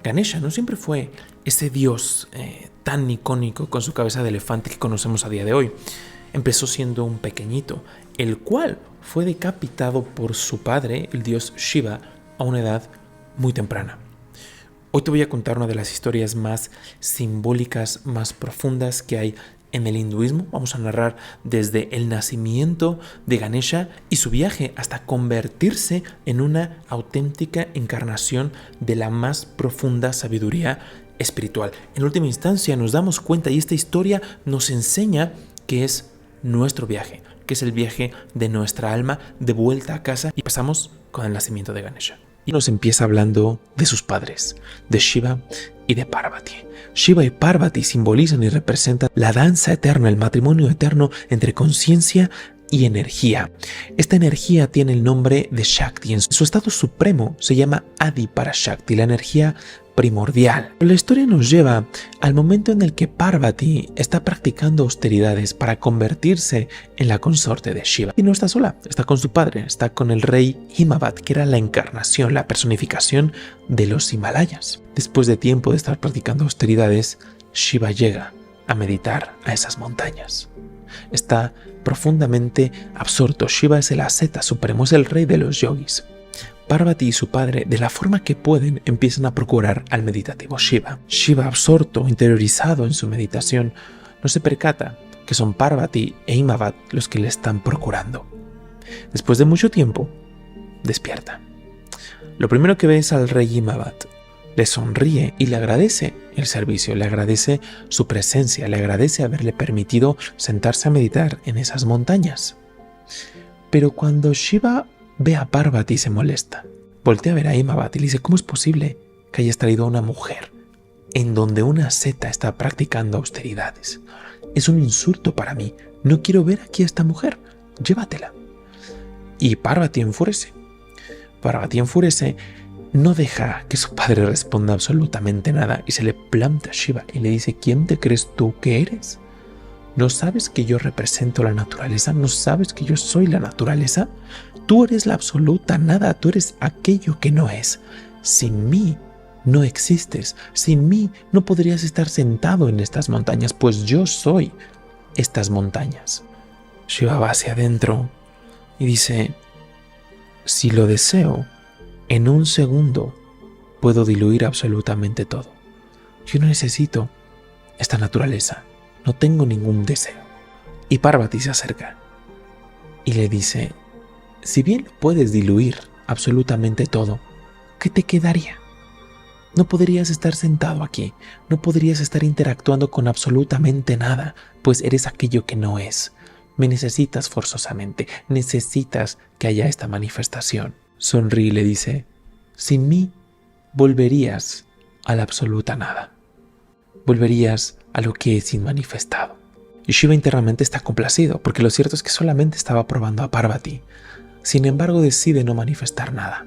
Ganesha no siempre fue ese dios tan icónico con su cabeza de elefante que conocemos a día de hoy. Empezó siendo un pequeñito, el cual fue decapitado por su padre, el dios Shiva, a una edad muy temprana. Hoy te voy a contar una de las historias más simbólicas, más profundas que hay en el hinduismo. Vamos a narrar desde el nacimiento de Ganesha y su viaje hasta convertirse en una auténtica encarnación de la más profunda sabiduría espiritual. En última instancia nos damos cuenta, y esta historia nos enseña que es nuestro viaje, que es el viaje de nuestra alma de vuelta a casa, y pasamos con el nacimiento de Ganesha. Y nos empieza hablando de sus padres, de Shiva y de Parvati. Shiva y Parvati simbolizan y representan la danza eterna, el matrimonio eterno entre conciencia y energía. Esta energía tiene el nombre de Shakti. En su estado supremo se llama Adi Parashakti, la energía primordial. La historia nos lleva al momento en el que Parvati está practicando austeridades para convertirse en la consorte de Shiva. Y no está sola, está con su padre, está con el rey Himavad, que era la encarnación, la personificación de los Himalayas. Después de tiempo de estar practicando austeridades, Shiva llega a meditar a esas montañas. Está profundamente absorto. Shiva es el asceta supremo, es el rey de los yogis. Parvati y su padre, de la forma que pueden, empiezan a procurar al meditativo Shiva. Shiva, absorto, interiorizado en su meditación, no se percata que son Parvati e Himavad los que le están procurando. Después de mucho tiempo, despierta. Lo primero que ve es al rey Himavad. Le sonríe y le agradece el servicio, le agradece su presencia, le agradece haberle permitido sentarse a meditar en esas montañas. Pero cuando Shiva ve a Parvati, se molesta. Voltea a ver a Himavad y le dice: ¿cómo es posible que hayas traído a una mujer en donde una asceta está practicando austeridades? Es un insulto para mí. No quiero ver aquí a esta mujer. Llévatela. Y Parvati enfurece. No deja que su padre responda absolutamente nada y se le planta a Shiva y le dice: ¿quién te crees tú que eres? ¿No sabes que yo represento la naturaleza? ¿No sabes que yo soy la naturaleza? Tú eres la absoluta nada, tú eres aquello que no es. Sin mí no existes, sin mí no podrías estar sentado en estas montañas, pues yo soy estas montañas. Shiva va hacia adentro y dice: si lo deseo, en un segundo puedo diluir absolutamente todo. Yo no necesito esta naturaleza. No tengo ningún deseo. Y Parvati se acerca y le dice: si bien puedes diluir absolutamente todo, ¿qué te quedaría? No podrías estar sentado aquí, no podrías estar interactuando con absolutamente nada, pues eres aquello que no es. Me necesitas forzosamente, necesitas que haya esta manifestación. Sonríe y le dice: sin mí volverías a la absoluta nada. Volverías a lo que es inmanifestado. Y Shiva internamente está complacido, porque lo cierto es que solamente estaba probando a Parvati. Sin embargo, decide no manifestar nada.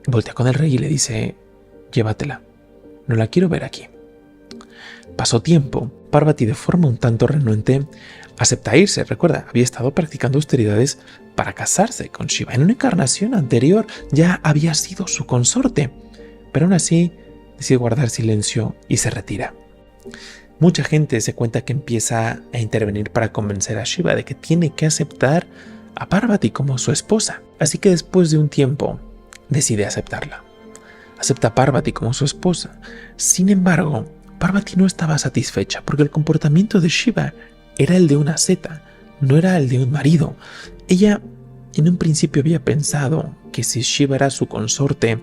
Voltea con el rey y le dice: llévatela, no la quiero ver aquí. Pasó tiempo. Parvati, de forma un tanto renuente, acepta irse. Recuerda, había estado practicando austeridades para casarse con Shiva. En una encarnación anterior ya había sido su consorte, pero aún así decide guardar silencio y se retira. Mucha gente se cuenta que empieza a intervenir para convencer a Shiva de que tiene que aceptar a Parvati como su esposa. Así que después de un tiempo decide aceptarla. Acepta a Parvati como su esposa. Sin embargo, Parvati no estaba satisfecha porque el comportamiento de Shiva era el de una asceta, no era el de un marido. Ella en un principio había pensado que si Shiva era su consorte,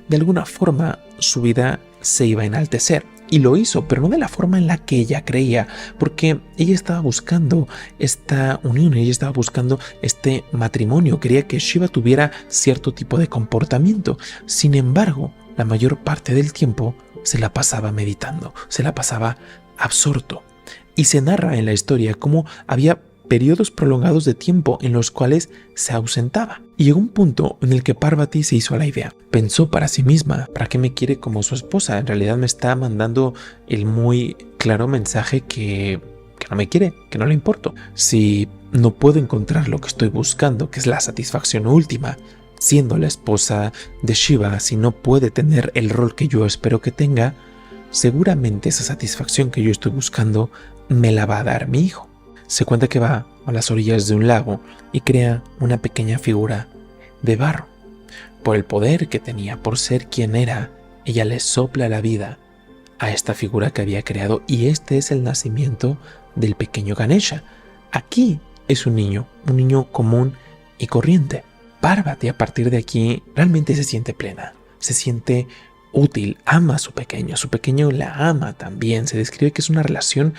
de alguna forma su vida se iba a enaltecer. Y lo hizo, pero no de la forma en la que ella creía, porque ella estaba buscando esta unión, ella estaba buscando este matrimonio, quería que Shiva tuviera cierto tipo de comportamiento. Sin embargo, la mayor parte del tiempo se la pasaba meditando, se la pasaba absorto. Y se narra en la historia cómo había periodos prolongados de tiempo en los cuales se ausentaba. Y llegó un punto en el que Parvati se hizo a la idea. Pensó para sí misma: ¿para qué me quiere como su esposa? En realidad me está mandando el muy claro mensaje que no me quiere, que no le importo. Si no puedo encontrar lo que estoy buscando, que es la satisfacción última, siendo la esposa de Shiva, si no puede tener el rol que yo espero que tenga, seguramente esa satisfacción que yo estoy buscando me la va a dar mi hijo. Se cuenta que va a las orillas de un lago y crea una pequeña figura de barro. Por el poder que tenía, por ser quien era, ella le sopla la vida a esta figura que había creado, y este es el nacimiento del pequeño Ganesha. Aquí es un niño común y corriente. Parvati, a partir de aquí, realmente se siente plena, se siente útil, ama a su pequeño la ama también. Se describe que es una relación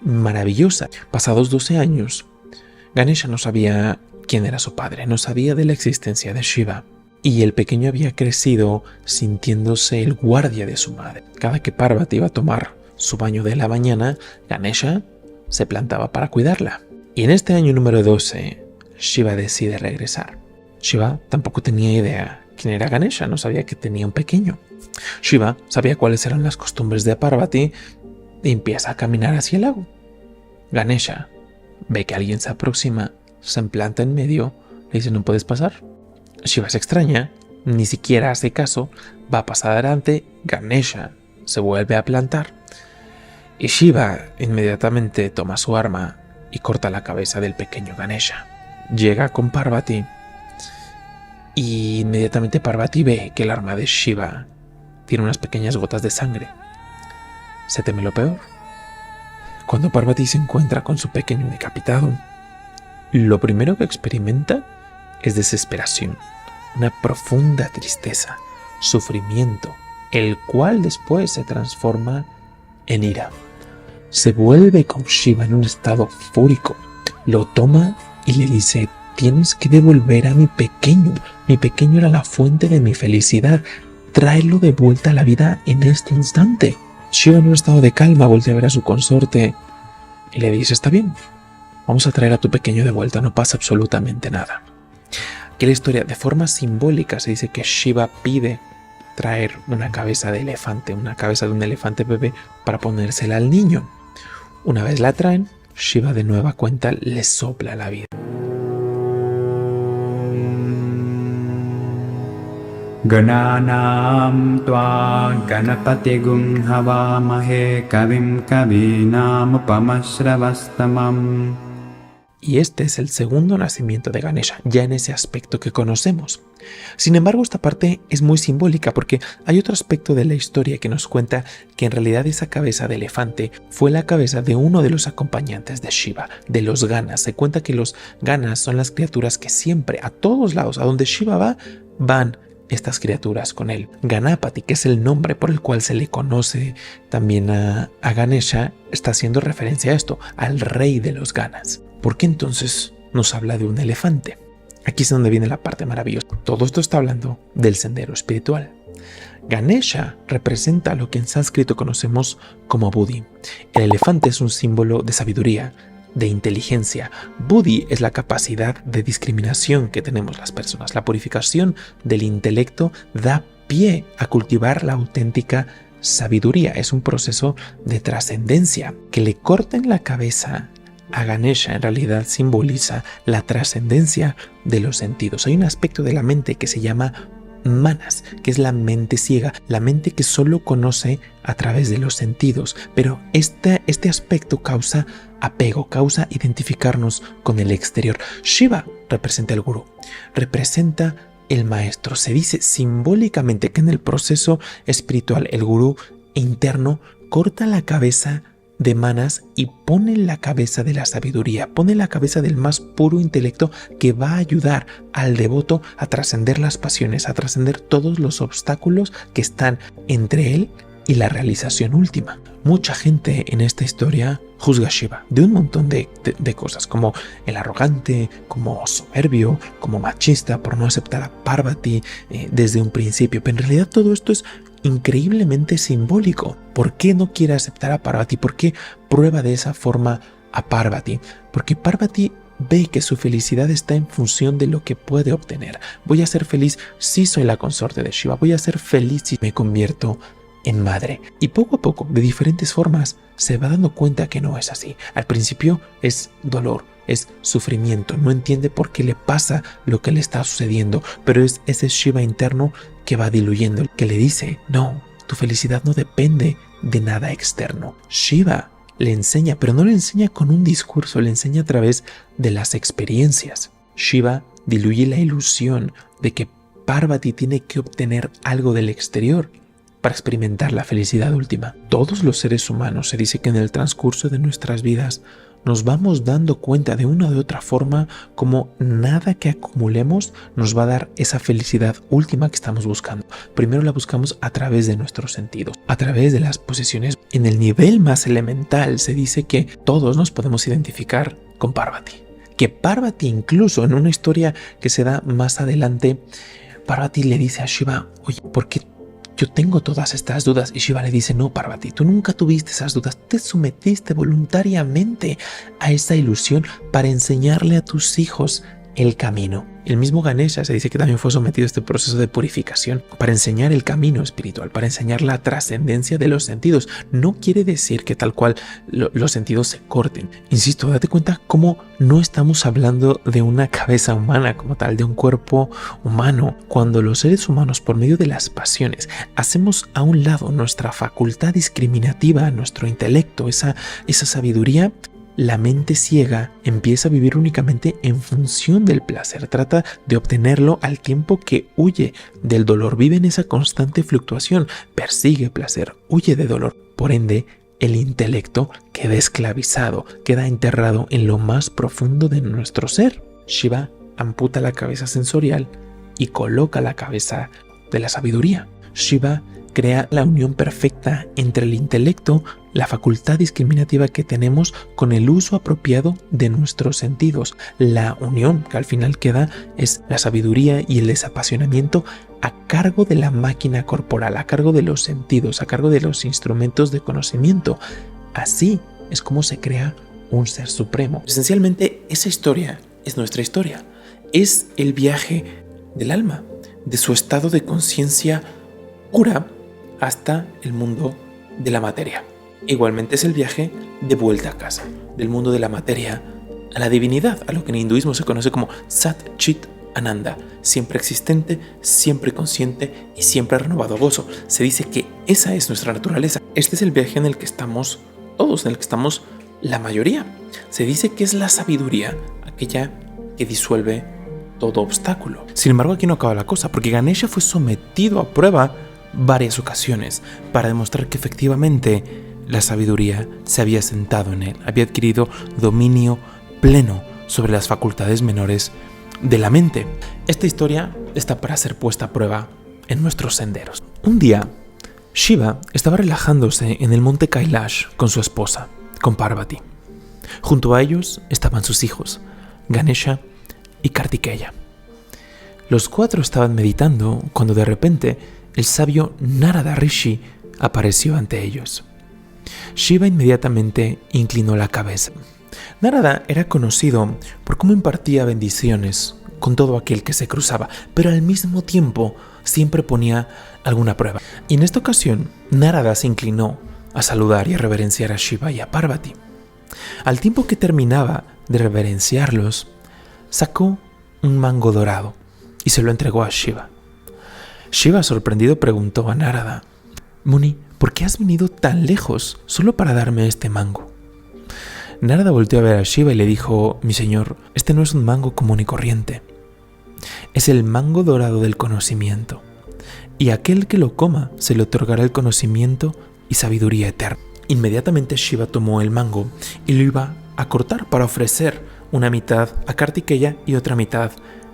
maravillosa. Pasados 12 años, Ganesha no sabía quién era su padre, no sabía de la existencia de Shiva, y el pequeño había crecido sintiéndose el guardia de su madre. Cada que Parvati iba a tomar su baño de la mañana, Ganesha se plantaba para cuidarla. Y en este año número 12, Shiva decide regresar. Shiva tampoco tenía idea quién era Ganesha, no sabía que tenía un pequeño. Shiva sabía cuáles eran las costumbres de Parvati y empieza a caminar hacia el lago. Ganesha ve que alguien se aproxima, se planta en medio, le dice: no puedes pasar. Shiva se extraña, ni siquiera hace caso, va a pasar adelante. Ganesha se vuelve a plantar y Shiva inmediatamente toma su arma y corta la cabeza del pequeño Ganesha. Llega con Parvati y inmediatamente Parvati ve que el arma de Shiva tiene unas pequeñas gotas de sangre. Se teme lo peor. Cuando Parvati se encuentra con su pequeño decapitado, lo primero que experimenta es desesperación, una profunda tristeza, sufrimiento, el cual después se transforma en ira. Se vuelve con Shiva en un estado fúrico, lo toma y le dice: tienes que devolver a mi pequeño era la fuente de mi felicidad, tráelo de vuelta a la vida en este instante. Shiva, en un estado de calma, voltea a ver a su consorte y le dice: está bien, vamos a traer a tu pequeño de vuelta, no pasa absolutamente nada. Aquí la historia, de forma simbólica, se dice que Shiva pide traer una cabeza de elefante, una cabeza de un elefante bebé, para ponérsela al niño. Una vez la traen, Shiva de nueva cuenta le sopla la vida. Gananam tva ganapatigum havamahe kavim kavinam upamasravastamam. Y este es el segundo nacimiento de Ganesha, ya en ese aspecto que conocemos. Sin embargo, esta parte es muy simbólica porque hay otro aspecto de la historia que nos cuenta que en realidad esa cabeza de elefante fue la cabeza de uno de los acompañantes de Shiva, de los Ganas. Se cuenta que los Ganas son las criaturas que siempre, a todos lados, a donde Shiva va, van estas criaturas con él. Ganapati, que es el nombre por el cual se le conoce también a Ganesha, está haciendo referencia a esto, al rey de los Ganas. ¿Por qué entonces nos habla de un elefante? Aquí es donde viene la parte maravillosa. Todo esto está hablando del sendero espiritual. Ganesha representa lo que en sánscrito conocemos como Buddhi. El elefante es un símbolo de sabiduría, de inteligencia. Buddhi es la capacidad de discriminación que tenemos las personas. La purificación del intelecto da pie a cultivar la auténtica sabiduría. Es un proceso de trascendencia. Que le corten la cabeza a Ganesha en realidad simboliza la trascendencia de los sentidos. Hay un aspecto de la mente que se llama manas, que es la mente ciega, la mente que solo conoce a través de los sentidos. Pero este aspecto causa apego, causa identificarnos con el exterior. Shiva representa el gurú, representa el maestro. Se dice simbólicamente que en el proceso espiritual el gurú interno corta la cabeza de Manas y pone la cabeza de la sabiduría, pone la cabeza del más puro intelecto que va a ayudar al devoto a trascender las pasiones, a trascender todos los obstáculos que están entre él y la realización última. Mucha gente en esta historia juzga a Shiva de un montón de cosas, como el arrogante, como soberbio, como machista por no aceptar a Parvati desde un principio, pero en realidad todo esto es increíblemente simbólico. ¿Por qué no quiere aceptar a Parvati? ¿Por qué prueba de esa forma a Parvati? Porque Parvati ve que su felicidad está en función de lo que puede obtener. Voy a ser feliz si soy la consorte de Shiva, voy a ser feliz si me convierto en madre. Y poco a poco, de diferentes formas, se va dando cuenta que no es así. Al principio es dolor, es sufrimiento, no entiende por qué le pasa lo que le está sucediendo, pero es ese Shiva interno que va diluyendo, que le dice, no, tu felicidad no depende de nada externo. Shiva le enseña, pero no le enseña con un discurso, le enseña a través de las experiencias. Shiva diluye la ilusión de que Parvati tiene que obtener algo del exterior para experimentar la felicidad última. Todos los seres humanos, se dice que en el transcurso de nuestras vidas nos vamos dando cuenta de una u otra forma como nada que acumulemos nos va a dar esa felicidad última que estamos buscando. Primero la buscamos a través de nuestros sentidos, a través de las posesiones. En el nivel más elemental se dice que todos nos podemos identificar con Parvati. Que Parvati, incluso en una historia que se da más adelante, Parvati le dice a Shiva, oye, ¿por qué yo tengo todas estas dudas? Y Shiva le dice, no, Parvati, tú nunca tuviste esas dudas, te sometiste voluntariamente a esa ilusión para enseñarle a tus hijos el camino. El mismo Ganesha se dice que también fue sometido a este proceso de purificación para enseñar el camino espiritual, para enseñar la trascendencia de los sentidos. No quiere decir que tal cual los sentidos se corten. Insisto, date cuenta cómo no estamos hablando de una cabeza humana como tal, de un cuerpo humano. Cuando los seres humanos, por medio de las pasiones, hacemos a un lado nuestra facultad discriminativa, nuestro intelecto, esa sabiduría, la mente ciega empieza a vivir únicamente en función del placer, trata de obtenerlo al tiempo que huye del dolor, vive en esa constante fluctuación, persigue placer, huye de dolor. Por ende, el intelecto queda esclavizado, queda enterrado en lo más profundo de nuestro ser. Shiva amputa la cabeza sensorial y coloca la cabeza de la sabiduría. Shiva crea la unión perfecta entre el intelecto, la facultad discriminativa que tenemos, con el uso apropiado de nuestros sentidos. La unión que al final queda es la sabiduría y el desapasionamiento a cargo de la máquina corporal, a cargo de los sentidos, a cargo de los instrumentos de conocimiento. Así es como se crea un ser supremo. Esencialmente, esa historia es nuestra historia. Es el viaje del alma, de su estado de conciencia pura hasta el mundo de la materia. Igualmente es el viaje de vuelta a casa, del mundo de la materia a la divinidad, a lo que en hinduismo se conoce como Sat Chit Ananda, siempre existente, siempre consciente y siempre renovado gozo. Se dice que esa es nuestra naturaleza. Este es el viaje en el que estamos todos, en el que estamos la mayoría. Se dice que es la sabiduría aquella que disuelve todo obstáculo. Sin embargo, aquí no acaba la cosa, porque Ganesha fue sometido a prueba varias ocasiones para demostrar que efectivamente la sabiduría se había sentado en él, había adquirido dominio pleno sobre las facultades menores de la mente. Esta historia está para ser puesta a prueba en nuestros senderos. Un día, Shiva estaba relajándose en el monte Kailash con su esposa, con Parvati. Junto a ellos estaban sus hijos, Ganesha y Kartikeya. Los cuatro estaban meditando cuando de repente el sabio Narada Rishi apareció ante ellos. Shiva inmediatamente inclinó la cabeza. Narada era conocido por cómo impartía bendiciones con todo aquel que se cruzaba, pero al mismo tiempo siempre ponía alguna prueba. Y en esta ocasión, Narada se inclinó a saludar y a reverenciar a Shiva y a Parvati. Al tiempo que terminaba de reverenciarlos, sacó un mango dorado y se lo entregó a Shiva. Shiva, sorprendido, preguntó a Narada: Muni, ¿por qué has venido tan lejos solo para darme este mango? Narada volteó a ver a Shiva y le dijo: mi señor, este no es un mango común y corriente. Es el mango dorado del conocimiento, y aquel que lo coma se le otorgará el conocimiento y sabiduría eterna. Inmediatamente Shiva tomó el mango y lo iba a cortar para ofrecer una mitad a Kartikeya y otra mitad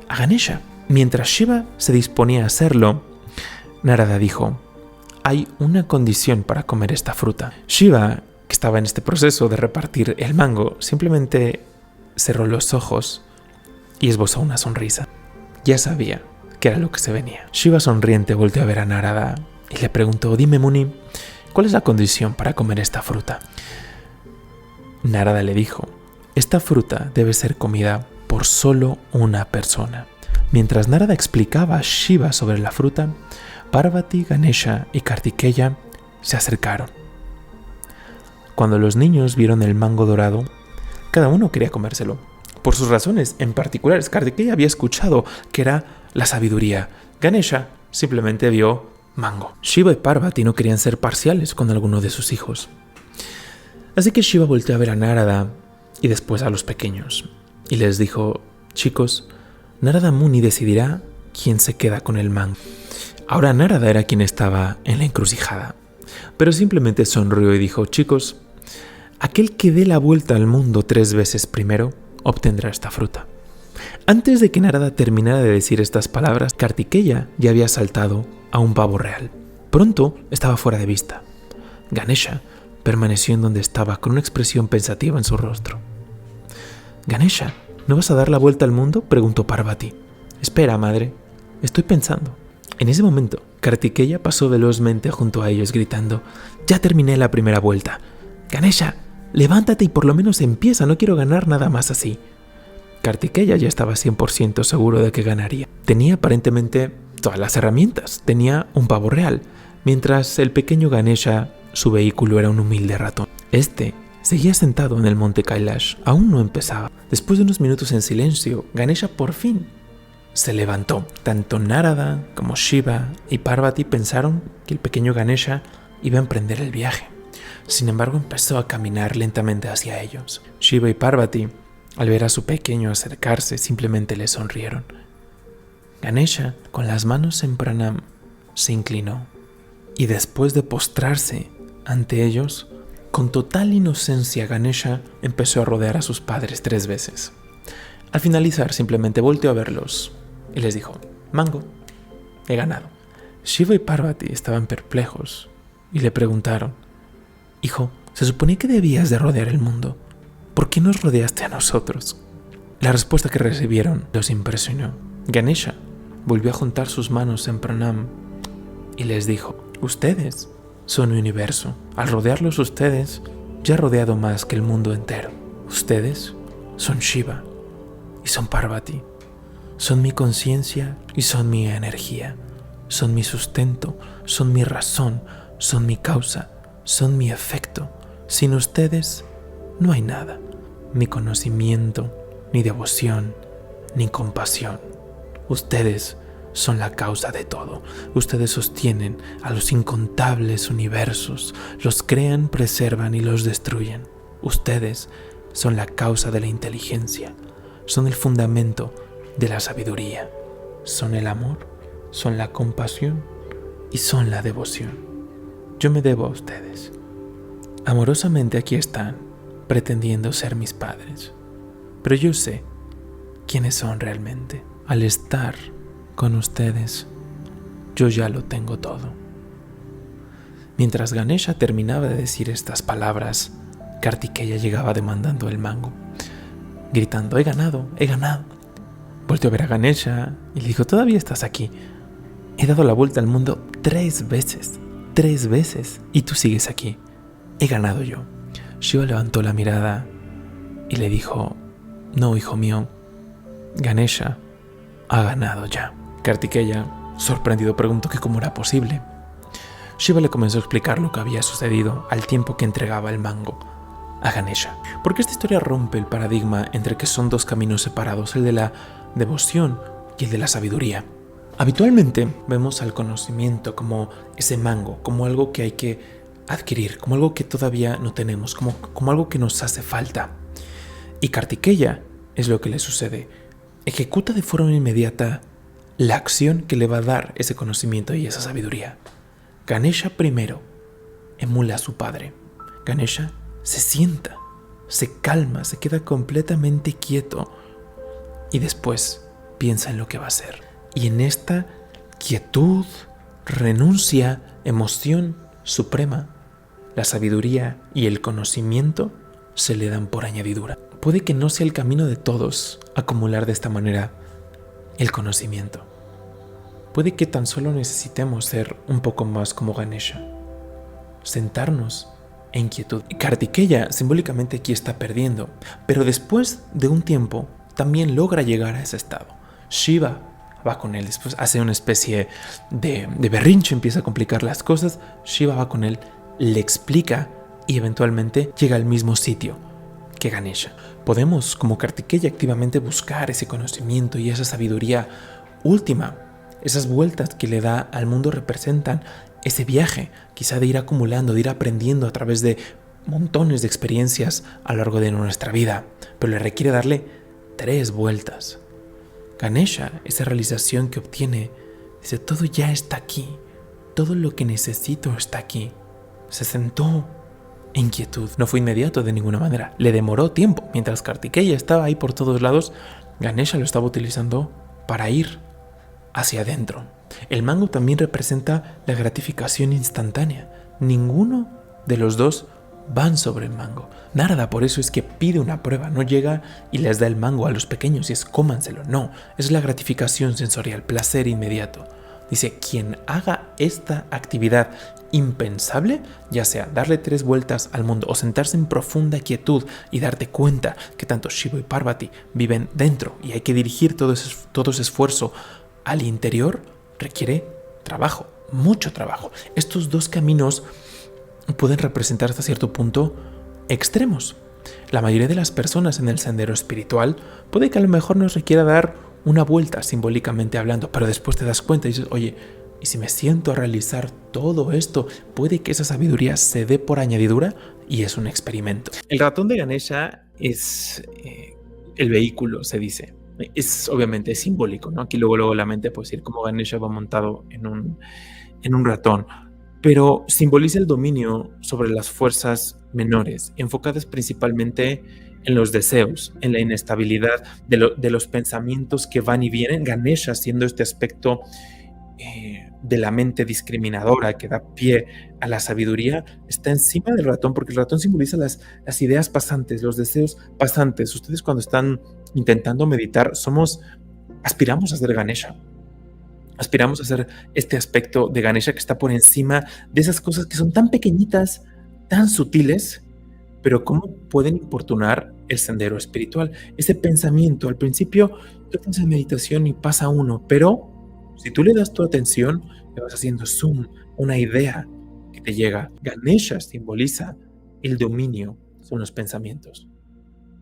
a Ganesha. Mientras Shiva se disponía a hacerlo, Narada dijo: hay una condición para comer esta fruta. Shiva, que estaba en este proceso de repartir el mango, simplemente cerró los ojos y esbozó una sonrisa. Ya sabía que era lo que se venía. Shiva, sonriente, volteó a ver a Narada y le preguntó: dime, Muni, ¿cuál es la condición para comer esta fruta? Narada le dijo: esta fruta debe ser comida por solo una persona. Mientras Narada explicaba a Shiva sobre la fruta, Parvati, Ganesha y Kartikeya se acercaron. Cuando los niños vieron el mango dorado, cada uno quería comérselo. Por sus razones en particular, Kartikeya había escuchado que era la sabiduría. Ganesha simplemente vio mango. Shiva y Parvati no querían ser parciales con alguno de sus hijos. Así que Shiva volteó a ver a Narada y después a los pequeños y les dijo: chicos, Narada Muni decidirá quién se queda con el mango. Ahora Narada era quien estaba en la encrucijada, pero simplemente sonrió y dijo: chicos, aquel que dé la vuelta al mundo 3 veces primero obtendrá esta fruta. Antes de que Narada terminara de decir estas palabras, Kartikeya ya había saltado a un pavo real. Pronto estaba fuera de vista. Ganesha permaneció en donde estaba con una expresión pensativa en su rostro. «Ganesha, ¿no vas a dar la vuelta al mundo?», preguntó Parvati. «Espera, madre, estoy pensando». En ese momento, Kartikeya pasó velozmente junto a ellos gritando: «Ya terminé la primera vuelta. Ganesha, levántate y por lo menos empieza, no quiero ganar nada más así». Kartikeya ya estaba 100% seguro de que ganaría. Tenía aparentemente todas las herramientas. Tenía un pavo real, mientras el pequeño Ganesha, su vehículo, era un humilde ratón. Este seguía sentado en el monte Kailash. Aún no empezaba. Después de unos minutos en silencio, Ganesha por fin se levantó. Tanto Narada como Shiva y Parvati pensaron que el pequeño Ganesha iba a emprender el viaje. Sin embargo, empezó a caminar lentamente hacia ellos. Shiva y Parvati, al ver a su pequeño acercarse, simplemente le sonrieron. Ganesha, con las manos en pranam, se inclinó y después de postrarse ante ellos, con total inocencia, Ganesha empezó a rodear a sus padres 3 veces. Al finalizar, simplemente volteó a verlos y les dijo: «Mango, he ganado». Shiva y Parvati estaban perplejos y le preguntaron: «Hijo, se suponía que debías de rodear el mundo. ¿Por qué nos rodeaste a nosotros?». La respuesta que recibieron los impresionó. Ganesha volvió a juntar sus manos en pranam y les dijo: «Ustedes son mi universo. Al rodearlos ustedes, ya he rodeado más que el mundo entero. Ustedes son Shiva y son Parvati. Son mi conciencia y son mi energía. Son mi sustento, son mi razón, son mi causa, son mi efecto. Sin ustedes no hay nada. Ni conocimiento, ni devoción, ni compasión. Ustedes son la causa de todo. Ustedes sostienen a los incontables universos, los crean, preservan y los destruyen. Ustedes son la causa de la inteligencia, son el fundamento de la sabiduría, son el amor, son la compasión y son la devoción. Yo me debo a ustedes. Amorosamente aquí están, pretendiendo ser mis padres, pero yo sé quiénes son realmente. Al estar con ustedes, yo ya lo tengo todo». Mientras Ganesha terminaba de decir estas palabras, Kartikeya llegaba demandando el mango, gritando: «He ganado, he ganado». Volteó a ver a Ganesha y le dijo: «Todavía estás aquí. He dado la vuelta al mundo 3 veces, 3 veces, y tú sigues aquí. He ganado yo». Shiva levantó la mirada y le dijo: «No, hijo mío, Ganesha ha ganado ya». Kartikeya, sorprendido, preguntó que cómo era posible. Shiva le comenzó a explicar lo que había sucedido al tiempo que entregaba el mango a Ganesha. Porque esta historia rompe el paradigma entre que son 2 caminos separados, el de la devoción y el de la sabiduría. Habitualmente vemos al conocimiento como ese mango, como algo que hay que adquirir, como algo que todavía no tenemos, como algo que nos hace falta. Y Kartikeya es lo que le sucede. Ejecuta de forma inmediata la acción que le va a dar ese conocimiento y esa sabiduría. Ganesha primero emula a su padre. Ganesha se sienta, se calma, se queda completamente quieto y después piensa en lo que va a hacer. Y en esta quietud, renuncia, emoción suprema, la sabiduría y el conocimiento se le dan por añadidura. Puede que no sea el camino de todos acumular de esta manera el conocimiento. Puede que tan solo necesitemos ser un poco más como Ganesha, sentarnos en quietud. Kartikeya simbólicamente aquí está perdiendo, pero después de un tiempo también logra llegar a ese estado. Shiva va con él. Después hace una especie de berrinche, empieza a complicar las cosas. Shiva va con él, le explica y eventualmente llega al mismo sitio que Ganesha. Podemos, como Kartikeya, activamente buscar ese conocimiento y esa sabiduría última. Esas vueltas que le da al mundo representan ese viaje, quizá de ir acumulando, de ir aprendiendo a través de montones de experiencias a lo largo de nuestra vida, pero le requiere darle 3 vueltas. Ganesha, esa realización que obtiene, dice: todo ya está aquí, todo lo que necesito está aquí. Se sentó en quietud, no fue inmediato de ninguna manera, le demoró tiempo. Mientras Kartikeya estaba ahí por todos lados, Ganesha lo estaba utilizando para ir hacia adentro. El mango también representa la gratificación instantánea. Ninguno de los dos van sobre el mango. Narada por eso es que pide una prueba, no llega y les da el mango a los pequeños y es cómanselo, no, es la gratificación sensorial, placer inmediato. Dice: quien haga esta actividad impensable, ya sea darle 3 vueltas al mundo o sentarse en profunda quietud y darte cuenta que tanto Shiva y Parvati viven dentro y hay que dirigir todo ese esfuerzo al interior, requiere trabajo, mucho trabajo. Estos 2 caminos pueden representar hasta cierto punto extremos. La mayoría de las personas en el sendero espiritual puede que a lo mejor nos requiera dar una vuelta simbólicamente hablando, pero después te das cuenta y dices: oye, y si me siento a realizar todo esto, puede que esa sabiduría se dé por añadidura, y es un experimento. El ratón de Ganesha es el vehículo, se dice. Es obviamente simbólico, ¿no? Aquí luego la mente puede decir cómo Ganesha va montado en un ratón, pero simboliza el dominio sobre las fuerzas menores, enfocadas principalmente en los deseos, en la inestabilidad de los pensamientos que van y vienen. Ganesha, siendo este aspecto de la mente discriminadora que da pie a la sabiduría, está encima del ratón, porque el ratón simboliza las ideas pasantes, los deseos pasantes. Ustedes, cuando están intentando meditar, aspiramos a ser Ganesha. Aspiramos a ser este aspecto de Ganesha que está por encima de esas cosas que son tan pequeñitas, tan sutiles, pero cómo pueden importunar el sendero espiritual. Ese pensamiento, al principio, tú estás en meditación y pasa uno, pero si tú le das tu atención, le vas haciendo zoom, una idea que te llega. Ganesha simboliza el dominio sobre los pensamientos.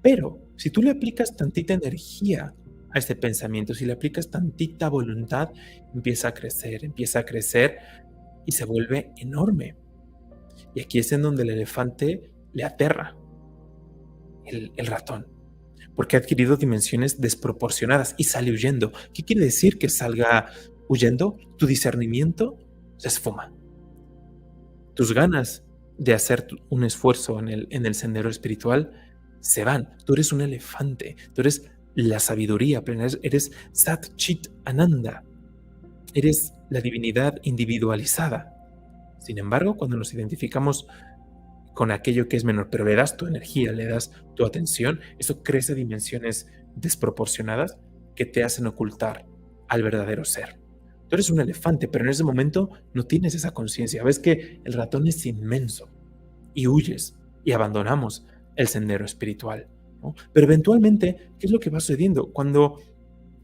Pero si tú le aplicas tantita energía a este pensamiento, si le aplicas tantita voluntad, empieza a crecer y se vuelve enorme. Y aquí es en donde el elefante le aterra el ratón, porque ha adquirido dimensiones desproporcionadas y sale huyendo. ¿Qué quiere decir que salga huyendo? Tu discernimiento se esfuma. Tus ganas de hacer un esfuerzo en el sendero espiritual se van. Tú eres un elefante, tú eres la sabiduría plena, eres Sat Chit Ananda, eres la divinidad individualizada. Sin embargo, cuando nos identificamos con aquello que es menor, pero le das tu energía, le das tu atención, eso crece a dimensiones desproporcionadas que te hacen ocultar al verdadero ser. Tú eres un elefante, pero en ese momento no tienes esa conciencia. Ves que el ratón es inmenso y huyes y abandonamos el sendero espiritual, ¿no? Pero eventualmente, ¿qué es lo que va sucediendo? Cuando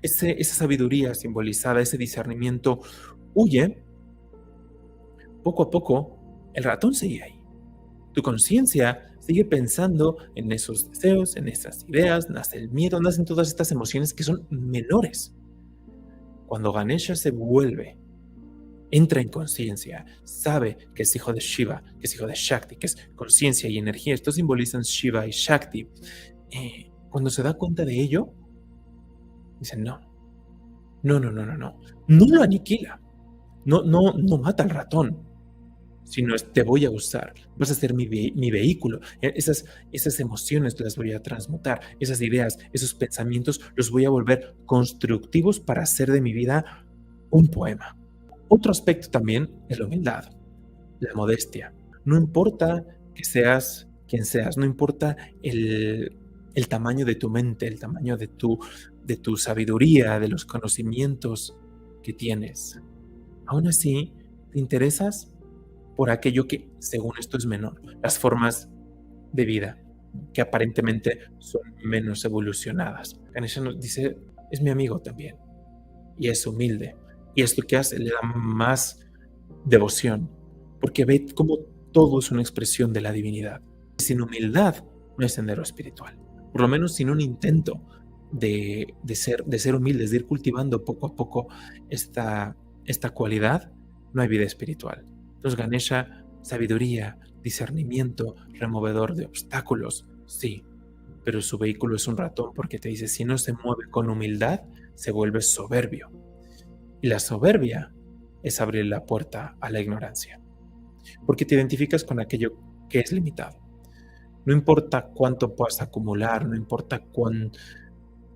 esa sabiduría simbolizada, ese discernimiento huye, poco a poco el ratón sigue ahí. Tu conciencia sigue pensando en esos deseos, en esas ideas, nace el miedo, nacen todas estas emociones que son menores. Cuando Ganesha se vuelve, entra en conciencia, sabe que es hijo de Shiva, que es hijo de Shakti, que es conciencia y energía. Esto simbolizan Shiva y Shakti. Cuando se da cuenta de ello, dice: no lo aniquila, no mata al ratón, sino te voy a usar, vas a ser mi vehículo. Esas emociones las voy a transmutar, esas ideas, esos pensamientos los voy a volver constructivos para hacer de mi vida un poema. Otro aspecto también es la humildad, la modestia. No importa que seas quien seas, no importa el tamaño de tu mente, el tamaño de tu sabiduría, de los conocimientos que tienes. Aún así, te interesas por aquello que, según esto, es menor, las formas de vida que aparentemente son menos evolucionadas. Ganesha nos dice: es mi amigo también. y es humilde. Y esto que hace le da más devoción, porque ve como todo es una expresión de la divinidad. Sin humildad no hay sendero espiritual, por lo menos sin un intento de ser humildes, de ir cultivando poco a poco esta cualidad, no hay vida espiritual. Entonces Ganesha, sabiduría, discernimiento, removedor de obstáculos, sí, pero su vehículo es un ratón porque te dice, si no se mueve con humildad, se vuelve soberbio. Y la soberbia es abrir la puerta a la ignorancia, porque te identificas con aquello que es limitado. No importa cuánto puedas acumular, no importa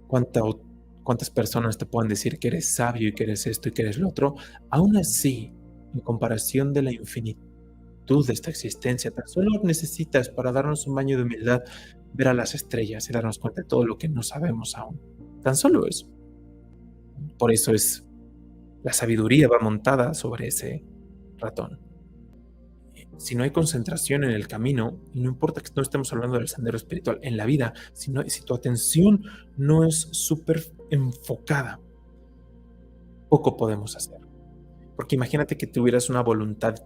cuántas personas te puedan decir que eres sabio y que eres esto y que eres lo otro, aún así, en comparación de la infinitud de esta existencia, tan solo necesitas para darnos un baño de humildad ver a las estrellas y darnos cuenta de todo lo que no sabemos aún. Tan solo eso. Por eso la sabiduría va montada sobre ese ratón. Si no hay concentración en el camino, y no importa que no estemos hablando del sendero espiritual, en la vida, si tu atención no es súper enfocada, poco podemos hacer. Porque imagínate que tuvieras una voluntad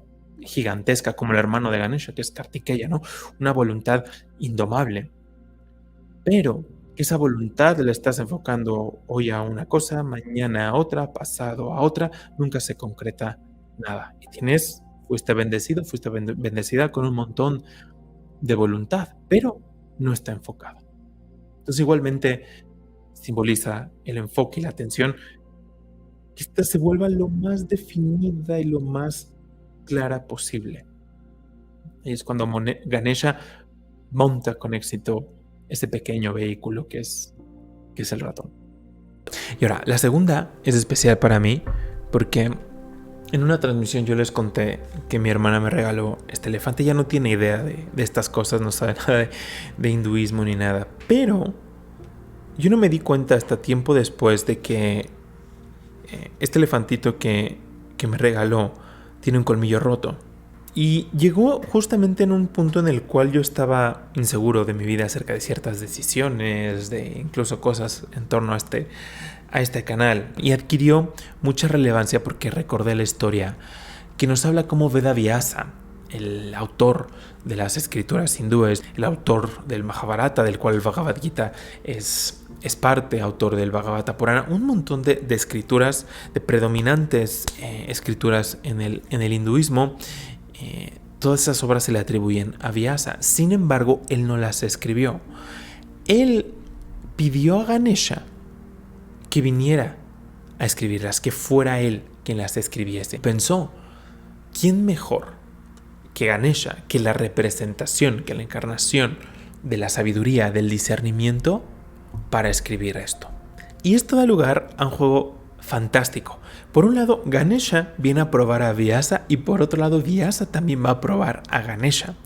gigantesca como el hermano de Ganesha, que es Kartikeya, ¿no? Una voluntad indomable. Pero esa voluntad la estás enfocando hoy a una cosa, mañana a otra, pasado a otra, nunca se concreta nada. Y fuiste bendecido, fuiste bendecida con un montón de voluntad, pero no está enfocado. Entonces igualmente simboliza el enfoque y la atención, que esta se vuelva lo más definida y lo más clara posible. Y es cuando Ganesha monta con éxito ese pequeño vehículo que es el ratón. Y ahora, la segunda es especial para mí porque en una transmisión yo les conté que mi hermana me regaló este elefante. Ella no tiene idea de estas cosas, no sabe nada de hinduismo ni nada. Pero yo no me di cuenta hasta tiempo después de que este elefantito que me regaló tiene un colmillo roto. Y llegó justamente en un punto en el cual yo estaba inseguro de mi vida acerca de ciertas decisiones, de incluso cosas en torno a este canal. Y adquirió mucha relevancia porque recordé la historia que nos habla cómo Veda Vyasa, el autor de las escrituras hindúes, el autor del Mahabharata, del cual el Bhagavad Gita es parte, autor del Bhagavata Purana, un montón de escrituras, de predominantes escrituras en el hinduismo. Todas esas obras se le atribuyen a Vyasa. Sin embargo, él no las escribió. Él pidió a Ganesha que viniera a escribirlas, que fuera él quien las escribiese. Pensó, ¿quién mejor que Ganesha, que la representación, que la encarnación de la sabiduría, del discernimiento, para escribir esto? Y esto da lugar a un juego fantástico. Por un lado, Ganesha viene a probar a Vyasa y por otro lado, Vyasa también va a probar a Ganesha.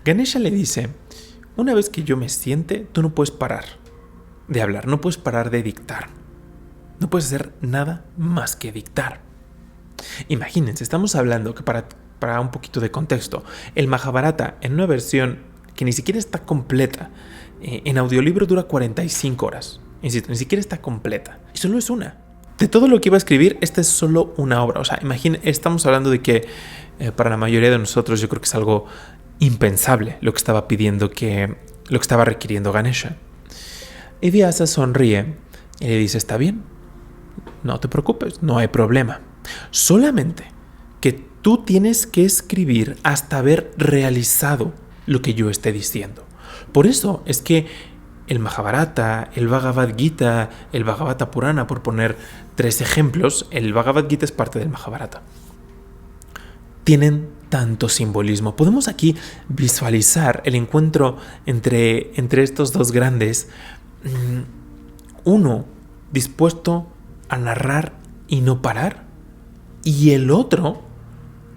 Ganesha le dice, una vez que yo me siente, tú no puedes parar de hablar, no puedes parar de dictar. No puedes hacer nada más que dictar. Imagínense, estamos hablando que para un poquito de contexto, el Mahabharata en una versión que ni siquiera está completa, en audiolibro dura 45 horas. Insisto, ni siquiera está completa. Y solo es una. De todo lo que iba a escribir, esta es solo una obra. O sea, estamos hablando de que para la mayoría de nosotros yo creo que es algo impensable lo que estaba pidiendo, lo que estaba requiriendo Ganesha. Y Vyasa sonríe y le dice, está bien, no te preocupes, no hay problema. Solamente que tú tienes que escribir hasta haber realizado lo que yo esté diciendo. Por eso es que el Mahabharata, el Bhagavad Gita, el Bhagavata Purana, por poner 3 ejemplos, el Bhagavad Gita es parte del Mahabharata, tienen tanto simbolismo. Podemos aquí visualizar el encuentro entre estos dos grandes, uno dispuesto a narrar y no parar, y el otro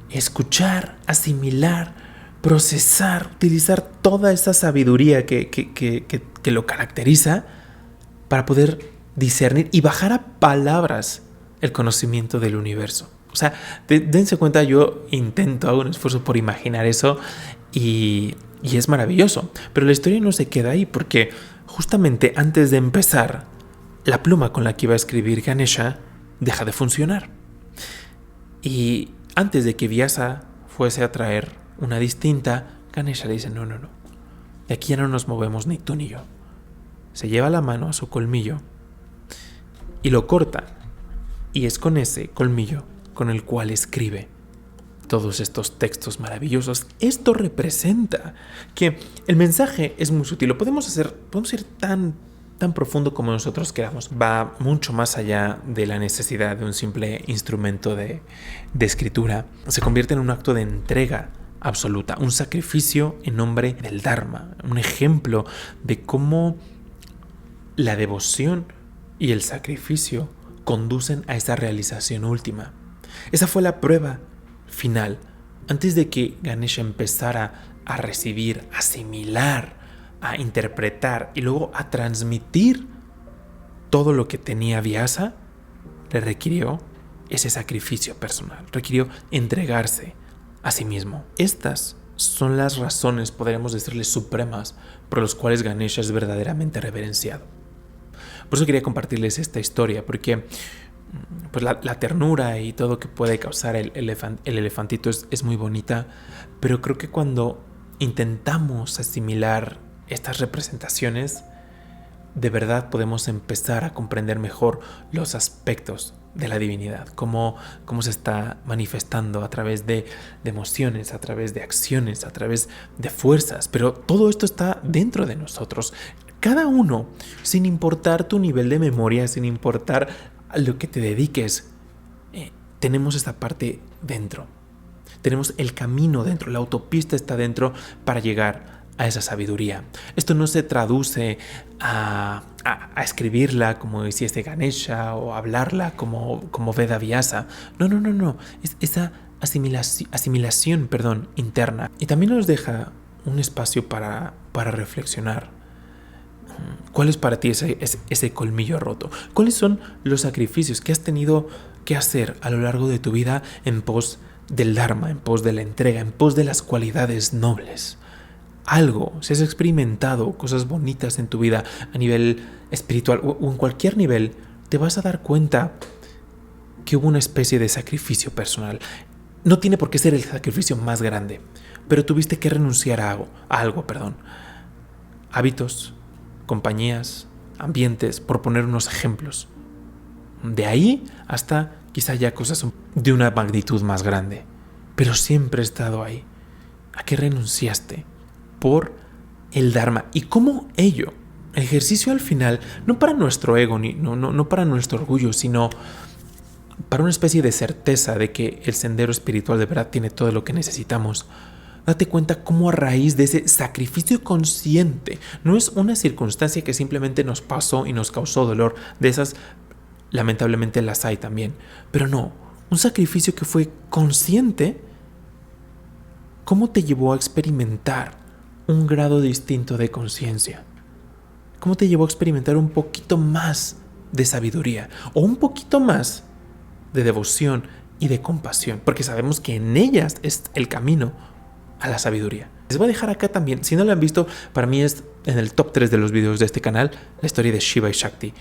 escuchar, asimilar, procesar, utilizar toda esa sabiduría que lo caracteriza para poder discernir y bajar a palabras el conocimiento del universo. O sea, dense cuenta, yo hago un esfuerzo por imaginar eso y es maravilloso. Pero la historia no se queda ahí porque justamente antes de empezar, la pluma con la que iba a escribir Ganesha deja de funcionar. Y antes de que Vyasa fuese a traer una distinta, Ganesha le dice, no, de aquí ya no nos movemos ni tú ni yo. Se lleva la mano a su colmillo y lo corta, y es con ese colmillo con el cual escribe todos estos textos maravillosos. Esto representa que el mensaje es muy sutil. Lo podemos ir tan profundo como nosotros queramos. Va mucho más allá de la necesidad de un simple instrumento de escritura. Se convierte en un acto de entrega absoluta, un sacrificio en nombre del Dharma, un ejemplo de cómo la devoción y el sacrificio conducen a esa realización última. Esa fue la prueba final, antes de que Ganesha empezara a recibir, a asimilar, a interpretar y luego a transmitir todo lo que tenía Vyasa. Le requirió ese sacrificio personal, requirió entregarse a sí mismo. Estas son las razones, podríamos decirles, supremas por las cuales Ganesha es verdaderamente reverenciado. Por eso quería compartirles esta historia, porque pues la ternura y todo que puede causar el elefantito es muy bonita, pero creo que cuando intentamos asimilar estas representaciones, de verdad podemos empezar a comprender mejor los aspectos de la divinidad, cómo se está manifestando a través de emociones, a través de acciones, a través de fuerzas, pero todo esto está dentro de nosotros. Cada uno, sin importar tu nivel de memoria, sin importar a lo que te dediques, tenemos esta parte dentro. Tenemos el camino dentro, la autopista está dentro para llegar a esa sabiduría. Esto no se traduce a escribirla como hiciese Ganesha o hablarla como Veda Vyasa. No. Es esa asimilación interna. Y también nos deja un espacio para reflexionar. ¿Cuál es para ti ese colmillo roto? ¿Cuáles son los sacrificios que has tenido que hacer a lo largo de tu vida en pos del Dharma, en pos de la entrega, en pos de las cualidades nobles? Algo, si has experimentado cosas bonitas en tu vida a nivel espiritual o en cualquier nivel, te vas a dar cuenta que hubo una especie de sacrificio personal. No tiene por qué ser el sacrificio más grande, pero tuviste que renunciar a algo. Hábitos, compañías, ambientes, por poner unos ejemplos. De ahí hasta quizá ya cosas de una magnitud más grande. Pero siempre he estado ahí. ¿A qué renunciaste? Por el Dharma. Y cómo ello, el ejercicio al final, no para nuestro ego, no para nuestro orgullo, sino para una especie de certeza de que el sendero espiritual de verdad tiene todo lo que necesitamos. Date cuenta cómo a raíz de ese sacrificio consciente, no es una circunstancia que simplemente nos pasó y nos causó dolor, de esas lamentablemente las hay también, pero no, un sacrificio que fue consciente, ¿cómo te llevó a experimentar un grado distinto de conciencia? ¿Cómo te llevó a experimentar un poquito más de sabiduría o un poquito más de devoción y de compasión? Porque sabemos que en ellas es el camino a la sabiduría. Les voy a dejar acá también, si no lo han visto, para mí es en el top 3 de los videos de este canal, la historia de Shiva y Shakti.